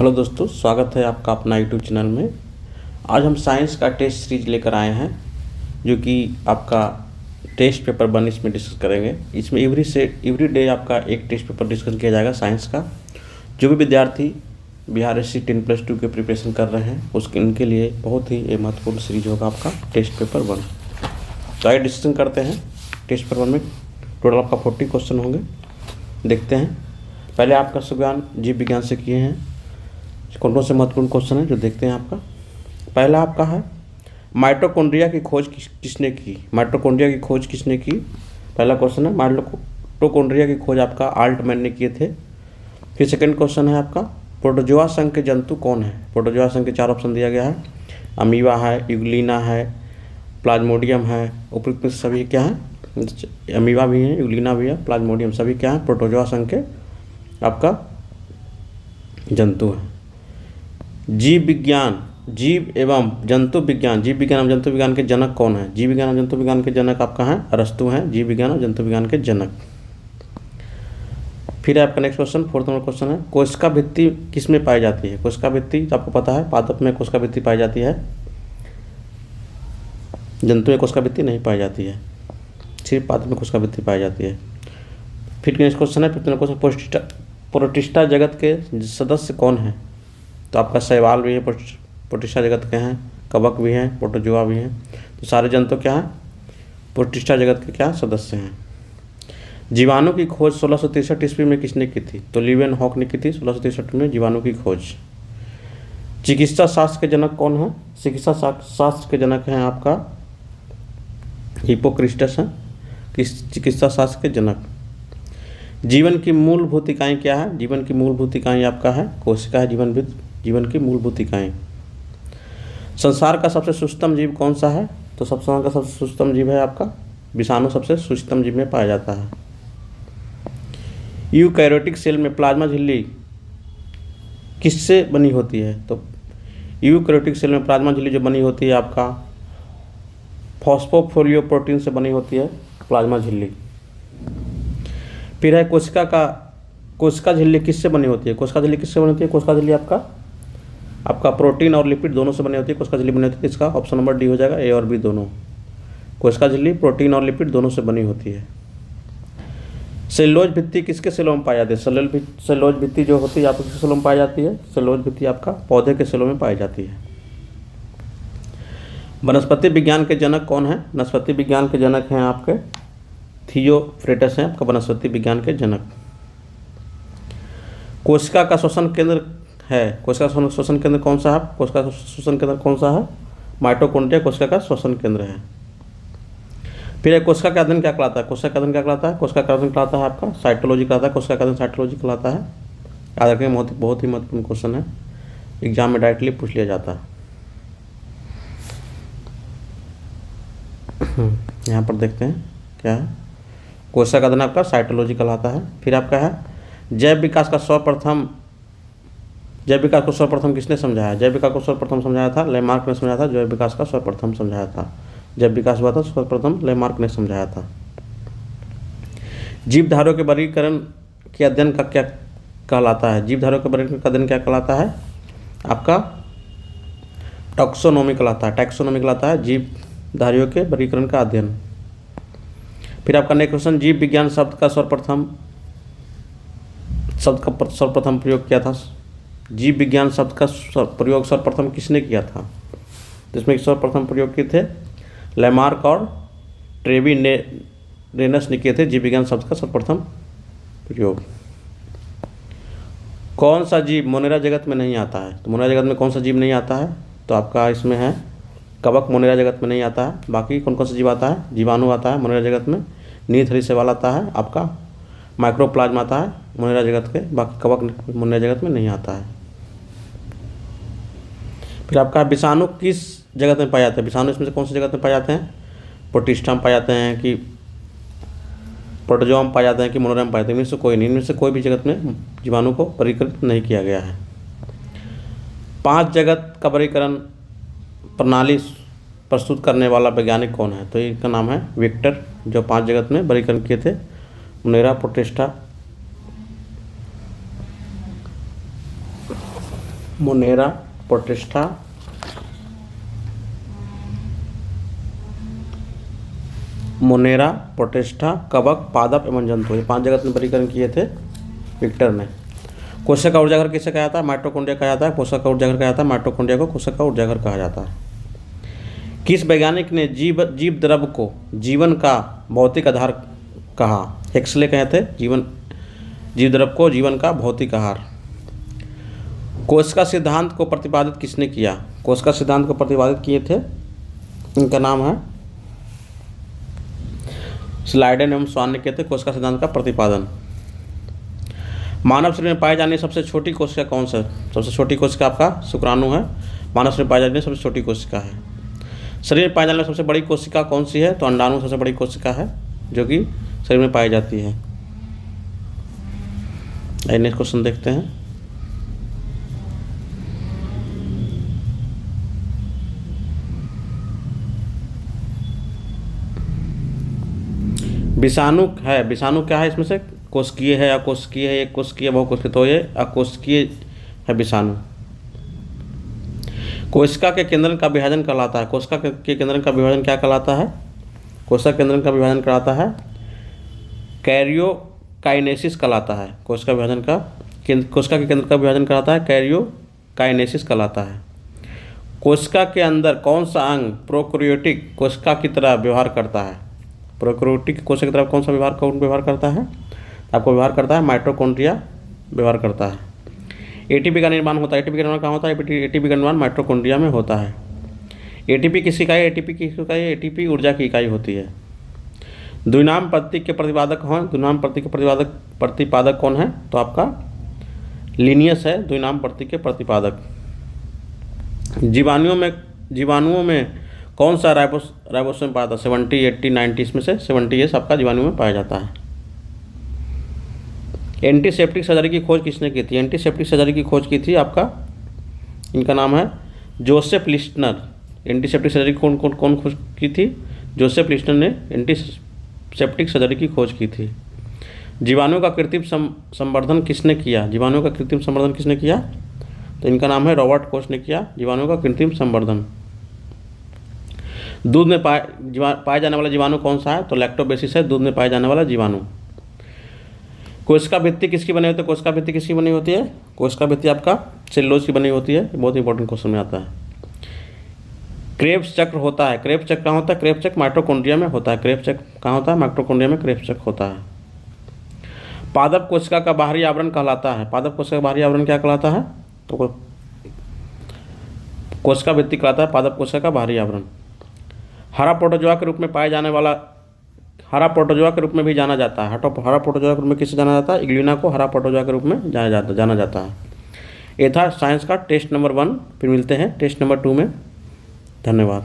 Hello दोस्तों, स्वागत है आपका अपना यूट्यूब चैनल में। आज हम साइंस का टेस्ट सीरीज लेकर आए हैं, जो कि आपका टेस्ट पेपर 1 इसमें डिस्कस करेंगे। इसमें एवरी डे आपका एक टेस्ट पेपर डिस्कस किया जाएगा साइंस का। जो भी विद्यार्थी बिहार एससी 10+2 के प्रिपरेशन कर रहे हैं उनके लिए बहुत ही ये महत्वपूर्ण सीरीज होगा आपका टेस्ट पेपर 1। तो आइए डिस्कशन करते हैं। टेस्ट पेपर 1 में टोटल आपका 40 क्वेश्चन होंगे। देखते हैं। पहले आपका सुज्ञान जीव विज्ञान से किए हैं। कौन से महत्वपूर्ण क्वेश्चन है जो देखते हैं आपका। पहला आपका है माइटोकॉन्ड्रिया की खोज किसने की। माइटोकॉन्ड्रिया की खोज किसने की, पहला क्वेश्चन है। माइटोकॉन्ड्रिया की खोज आपका आल्टमैन ने किए थे। फिर सेकंड क्वेश्चन है आपका प्रोटोजोआ संघ के जंतु कौन है। प्रोटोजोआ संघ के 4 ऑप्शन दिया गया है। अमीबा है, यूग्लिना है, प्लाज्मोडियम है। उपयुक्त में सभी क्या है, अमीबा भी है, यूग्लिना भी है, प्लाज्मोडियम सभी क्या है, प्रोटोजोआ संघ के आपका जंतु है। जीव एवं जंतु विज्ञान के जनक कौन है। जीव विज्ञान और जंतु विज्ञान के जनक आपका है अरस्तु हैं। जीव विज्ञान और जंतु विज्ञान के जनक। फिर आपका next question, 4th number question है कोशिका भित्ति किस में पाई जाती है। कोशिका भित्ति आपको पता है पादप में कोशिका भित्ति पाई जाती है, जंतु में कोशिका भित्ति नहीं पाई जाती है, सिर्फ पादप में कोशिका भित्ति पाई जाती है। फिर नेक्स्ट क्वेश्चन है 5th नंबर क्वेश्चन, प्रोटिस्टा जगत के सदस्य कौन है। तो आपका शैवाल भी है, प्रोटिस्टा जगत के हैं, कवक भी हैं, प्रोटोजोआ भी हैं। तो सारे जंतु क्या हैं, प्रोटिस्टा जगत के क्या सदस्य हैं। जीवाणु की खोज 1663 ईस्वी में किसने की थी। तो लीवेनहॉक ने की थी 1663 में जीवाणु की खोज। चिकित्सा शास्त्र के जनक कौन है। चिकित्सा शास्त्र के जनक हैं आपका हिप्पोक्रेटस हैं, चिकित्सा शास्त्र के जनक। जीवन की मूलभूत इकाई क्या है। जीवन की मूलभूत इकाई आपका है कोशिका है। जीवन की मूलभूत इकाई। संसार का सबसे सूक्ष्म जीव कौन सा है। तो संसार का सबसे सूक्ष्म जीव है आपका विषाणु, सबसे सूक्ष्म जीव में पाया जाता है। यूकैरियोटिक सेल में प्लाज्मा झिल्ली किससे बनी होती है। तो यूकैरियोटिक सेल में प्लाज्मा झिल्ली जो बनी होती है आपका फॉस्फोफोलियो प्रोटीन से बनी होती है प्लाज्मा झिल्ली। फिर है कोशिका झिल्ली किससे बनी होती है। कोशिका झिल्ली किससे बनी होती है। कोशिका झिल्ली आपका प्रोटीन और लिपिड दोनों से बनी होती है। कोशिका झिल्ली बनी होती है, इसका ऑप्शन नंबर डी हो जाएगा, ए और बी दोनों। कोशिका झिल्ली प्रोटीन और लिपिड दोनों से बनी होती है। सेलुलोज भित्ति किसके सेलों में पाई जाती है। सेलुलोज भित्ति जो होती है आपको किसके सेलों में पाई जाती है। सेलुलोज भित्ति आपका पौधे के सेलों में पाई जाती है। वनस्पति विज्ञान के जनक कौन है। वनस्पति विज्ञान के जनक हैं आपके थियोफ्रेटस हैं आपका वनस्पति विज्ञान के जनक। कोशिका का श्वसन केंद्र है। कोशिका का श्वसन केंद्र कौन सा है। कोशिका का श्वसन केंद्र कौन सा है, माइटोकॉन्ड्रिया कोशिका का श्वसन केंद्र है। फिर कोशिका का अध्ययन क्या कहलाता है। कोशिका का अध्ययन क्या कहलाता है। कोशिका का अध्ययन कहलाता है आपका साइटोलॉजी कहलाता है। कोशिका का अध्ययन साइटोलॉजी कहलाता है। याद रखें, बहुत ही महत्वपूर्ण क्वेश्चन है, एग्जाम में डायरेक्टली पूछ लिया जाता है। यहाँ पर देखते हैं क्या है, कोशिका का अध्ययन आपका साइटोलॉजी कहलाता है। फिर आपका है जैव विकास को सर्वप्रथम किसने समझाया। जैव विकास को सर्वप्रथम समझाया था लेमार्क ने समझाया था। जैव विकास का सर्वप्रथम समझाया था, जब विकास हुआ था सर्वप्रथम लेमार्क ने समझाया था। जीवधारियों के वर्गीकरण के अध्ययन का क्या कहलाता है। जीवधारियों के वर्गीकरण का अध्ययन क्या कहलाता है आपका टैक्सोनॉमी कहलाता है। टैक्सोनॉमी कहलाता है जीवधारियों के वर्गीकरण का अध्ययन। फिर आपका नेक्स्ट क्वेश्चन, जीव विज्ञान शब्द का सर्वप्रथम प्रयोग किया था। जीव विज्ञान शब्द का प्रयोग सर्वप्रथम किसने किया था। जिसमें सर्वप्रथम प्रयोग किए थे लेमार्क और ट्रेविनेस ने किए थे जीव विज्ञान शब्द का सर्वप्रथम प्रयोग। कौन सा जीव मोनेरा जगत में नहीं आता है। तो मोनेरा जगत में कौन सा जीव नहीं आता है। तो आपका इसमें है कवक मोनेरा जगत में नहीं आता है। बाकी कौन कौन सा जीव आता है, जीवाणु आता है मोनेरा जगत में, नीलहरी शैवाल आता है, आपका माइक्रोप्लाज्मा आता है मोनेरा जगत के, बाकी कवक मोनेरा जगत में नहीं आता है। फिर आपका विषाणु किस जगत में पाए जाते हैं। विषाणु इसमें से कौन सी जगत में पाए जाते हैं। प्रोटिस्टा में पाए जाते हैं कि प्रोटोजोआ में पाए जाते हैं कि मोनोरा में पाए जाते हैं। इनमें से कोई नहीं, इनमें से कोई भी जगत में जीवाणु को वर्गीकृत नहीं किया गया है। 5 जगत का वर्गीकरण प्रणाली प्रस्तुत करने वाला वैज्ञानिक कौन है। तो इनका नाम है विक्टर, जो 5 जगत में वर्गीकरण किए थे Monera, protista, Monera, protista, Monera, protista, कवक, पादप एवं जंतु, ये 5 जगत में वर्गीकरण किए थे विक्टर ने। कोशिका का ऊर्जाघर किसे कहा जाता है? माइटोकॉन्ड्रिया कहा जाता है। कोशिका का ऊर्जाघर कहा जाता है माइटोकॉन्ड्रिया को, कोशिका का ऊर्जाघर कहा जाता है। किस वैज्ञानिक ने जीव द्रव को जीवन का भौतिक आधार कहा? हेक्सले कहे थे जीव द्रव को जीवन का भौतिक आधार। कोशिका सिद्धांत को प्रतिपादित किसने किया? कोशिका सिद्धांत को प्रतिपादित किए थे, इनका नाम है स्लाइडेन एवं स्वान ने किए थे कोशिका सिद्धांत का प्रतिपादन। मानव शरीर में पाई जाने सबसे छोटी कोशिका कौन सा? सबसे छोटी कोशिका आपका शुक्राणु है। मानव शरीर में पाई जाने वाली सबसे छोटी कोशिका है। शरीर में पाई जाने वाली सबसे बड़ी कोशिका कौन सी है? तो अंडाणु सबसे बड़ी कोशिका है जो कि शरीर में पाई जाती है। नेक्स्ट क्वेश्चन देखते हैं। विषाणु है, विषाणु क्या है? इसमें से कोशिकीय है, अकोशिकीय है, एक कोशिकीय बहुकोशिकीय, तो ये अकोशिकीय है विषाणु। कोशिका के केंद्रन का विभाजन कहलाता है। कोशिका के केंद्रन का विभाजन क्या कहलाता है? कोशिका केंद्रन का विभाजन कहलाता है कैरियोकाइनेसिस कहलाता है। कोशिका के केंद्र का विभाजन कहलाता है कैरियोकाइनेसिस कहलाता है। कोशिका के अंदर कौन सा अंग प्रोकैरियोटिक कोशिका की तरह व्यवहार करता है? प्रोकैरियोटिक कोशिका की तरह कौन सा व्यवहार करता है? आपको व्यवहार करता है माइटोकॉन्ड्रिया व्यवहार करता है। एटीपी का निर्माण होता है। एटीपी का निर्माण कहाँ होता है? एटीपी का निर्माण माइटोकॉन्ड्रिया में होता है। एटीपी किसकी इकाई? एटीपी की इकाई एटीपी ऊर्जा की इकाई होती है। द्विनाम प्रतीक के प्रतिपादक कौन? द्विनाम प्रतीक के प्रतिपादक कौन है? तो आपका लिनियस है द्विनाम प्रतीक के प्रतिपादक। जीवाणुओं में कौन सा राइबोसोम पाया जाता है? 70, 80, 90 इसमें से 70 आपका जीवाणु में पाया जाता है। एंटीसेप्टिक सर्जरी की खोज किसने की थी? एंटीसेप्टिक सर्जरी की खोज की थी आपका, इनका नाम है जोसेफ लिस्टनर। एंटीसेप्टिक सर्जरी कौन खोज की थी? जोसेफ लिस्टनर ने एंटीसेप्टिक सर्जरी की खोज की थी। जीवाणुओं का कृत्रिम संवर्धन किसने किया? जीवाणुओं का कृत्रिम संवर्धन किसने किया? तो इनका नाम है रॉबर्ट कोच ने किया जीवाणुओं का कृत्रिम संवर्धन। दूध में पाया जाने वाला जीवाणु कौन सा है? तो लैक्टोबैसिलस है दूध में पाया जाने वाला जीवाणु। कोशिका भित्ति किसकी बनी होती है? कोशिका भित्ति किसकी बनी होती है? कोशिका भित्ति आपका सेलुलोज की बनी होती है। बहुत इंपॉर्टेंट क्वेश्चन में आता है। क्रेब्स चक्र होता है। क्रेब्स चक्र कहाँ होता है? क्रेब्स चक्र माइटोकॉन्ड्रिया में होता है। क्रेब्स चक्र कहाँ होता है? माइटोकॉन्ड्रिया में क्रेब्स चक्र होता है। पादप कोशिका का बाहरी आवरण कहलाता है। पादप कोशिका का बाहरी आवरण क्या कहलाता है? तो कोशिका भित्ति कहलाता है पादप कोशिका का बाहरी आवरण। हरा प्रोटोजोआ के रूप में पाए जाने वाला हरा प्रोटोजोआ के रूप में भी जाना जाता है। हरा प्रोटोजोआ के रूप में किससे जाना जाता है? इग्लिना को हरा प्रोटोजोआ के रूप में जाना जाता है। ये था साइंस का टेस्ट नंबर 1। फिर मिलते हैं टेस्ट नंबर 2 में। धन्यवाद।